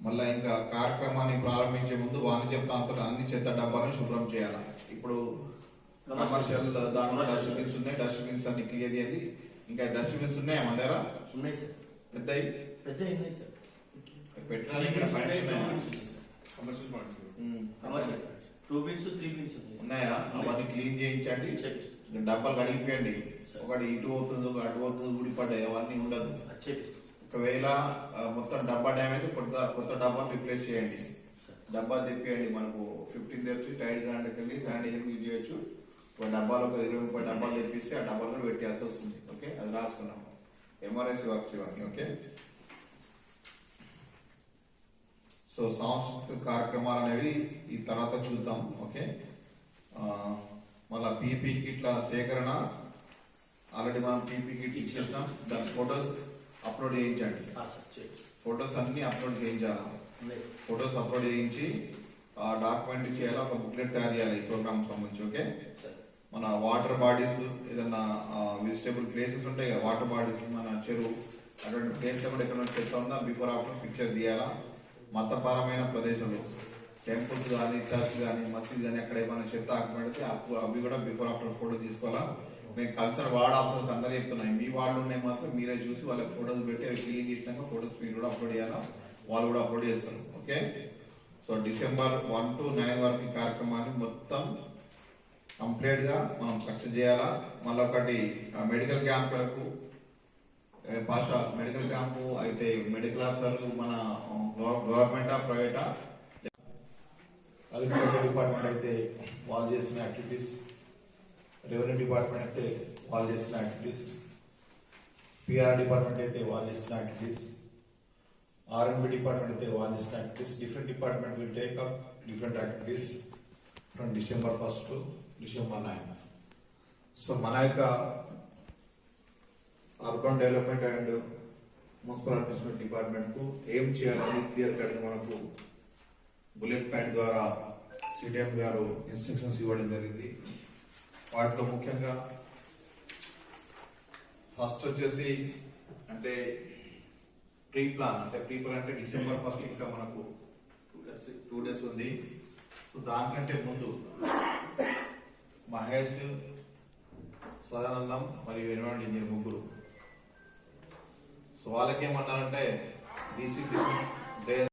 మళ్ళీ ఇంకా కార్యక్రమాన్ని ప్రారంభించే ముందు వాణిజ్య ప్రాంతాలు అన్ని చెత్త డబ్బాలను శుభ్రం చేయాలి. ఇప్పుడు కమర్షియల్ దాంట్లో డస్ట్బిన్స్ ఉన్నాయి, డస్ట్బిన్స్ అన్ని క్లియర్ చేయాలి. ఇంకా డస్ట్బిన్స్ ఉన్నాయా మన దగ్గర? ఉన్నాయి సార్, పెద్దవి ఉన్నాయి సార్. పెట్టడానికి టూ బిన్స్ 3 బిన్స్ ఉన్నాయా? అవన్నీ క్లీన్ చేయించండి, డబ్బాలు కడిగిపోయండి. ఒకటి ఇటు అవుతుంది, ఒక అటు అవుతుంది, ఊడిపడ్డాయి అవన్నీ ఉండదు. ఒకవేళ మొత్తం డబ్బా డ్యామేజ్ కొత్త డబ్బా రిప్లేస్ చేయండి. డబ్బా తెప్పియండి. మనకు 15 తెచ్చి టైడ్ గ్రాండ్కి వెళ్ళి శానిటైజర్ యూజ్ చేయొచ్చు. ఒక డబ్బాలు ఒక 20-30 డబ్బాలు తెప్పిస్తే ఆ డబ్బాలు కూడా పెట్టాల్సి వస్తుంది. ఓకే, అది రాసుకున్నాం. ఎంఆర్ఎస్ వర్క్స్ ఇవన్నీ. ఓకే, సో సాంస్కృతిక కార్యక్రమాలు అనేవి ఈ తర్వాత చూద్దాం. ఓకే, మళ్ళీ పీపీ కిట్ల సేకరణ ఆల్రెడీ మనం పీపీ కిట్స్ ఇచ్చేసినాం. దాని ఫొటోస్ అప్లోడ్ చేయించండి. ఫొటోస్ అన్ని అప్లోడ్ చేయించాలి. ఫొటోస్ అప్లోడ్ చేయించి డాక్యుమెంట్ చేయాలి. ఒక బుక్లెట్ తయారు చేయాలి ఈ ప్రోగ్రామ్ సంబంధించి. ఓకే, మన వాటర్ బాడీస్ ఏదన్నా విజిటబుల్ ప్లేసెస్ ఉంటాయి కదా, వాటర్ బాడీస్ మన చెరువు అటువంటి ప్లేస్ లో కూడా ఎక్కడ చెత్త ఉందా బిఫోర్ ఆఫ్టర్ పిక్చర్ తీయాలా. మతపరమైన ప్రదేశాలు టెంపుల్స్ కానీ, చర్చ్ కానీ, మసీద్ కానీ అక్కడ ఏమైనా చెత్త ఆకుపడితే అవి కూడా బిఫోర్ ఆఫ్టర్ ఫోటో తీసుకోవాలా. నేను కల్చర్ వార్డ్ ఆఫీసర్స్ అందరూ చెప్తున్నాయి, మీ వార్డులో ఉన్నాయి మాత్రం మీరే చూసి వాళ్ళకి ఫోటోస్ పెట్టి అవి క్లీన్ చేసినాక ఫోటోస్ మీరు కూడా అప్లోడ్ చేయాలా, వాళ్ళు కూడా అప్లోడ్ చేస్తారు. ఓకే, సో December 1 to 9 వరకు ఈ కార్యక్రమాన్ని మొత్తం కంప్లీట్ గా మనం సక్సెస్ చేయాలా. మళ్ళీ ఒకటి మెడికల్ క్యాంప్ వరకు మెడికల్ క్యాంపు అయితే మెడికల్ ఆఫీసర్లు మన గవర్నమెంటా ప్రైవేటా, అగ్రికల్చర్ డిపార్ట్మెంట్ అయితే వాళ్ళు చేసిన యాక్టివిటీస్, రెవెన్యూ డిపార్ట్మెంట్ అయితే వాళ్ళు చేసిన యాక్టివిటీస్, పిఆర్ డిపార్ట్మెంట్ అయితే వాళ్ళు చేసిన యాక్టివిటీస్, ఆర్ఎంబి డిపార్ట్మెంట్ అయితే వాళ్ళు చేసిన activities. Different department will take up different activities from December 1 to December 9. So మన యొక్క urban development and municipal administration department కు ఏం చేయాలని క్లియర్ కట్ గా మనకు బుల్లెట్ పాయింట్ ద్వారా సిడిఎం గారు ఇన్స్ట్రక్షన్స్ ఇవ్వడం జరిగింది. వాటిలో ముఖ్యంగా ఫస్ట్ వచ్చేసి అంటే ప్రీ ప్లాన్ అంటే December 1 ఇంకా మనకు 2 days ఉంది. సో దానికంటే ముందు మహేష్, సదానందం మరియు ఎన్విరాన్మెంట్ ఇంజనీర్ ముగ్గురు. సో వాళ్ళకేమన్నారంటే డీసీ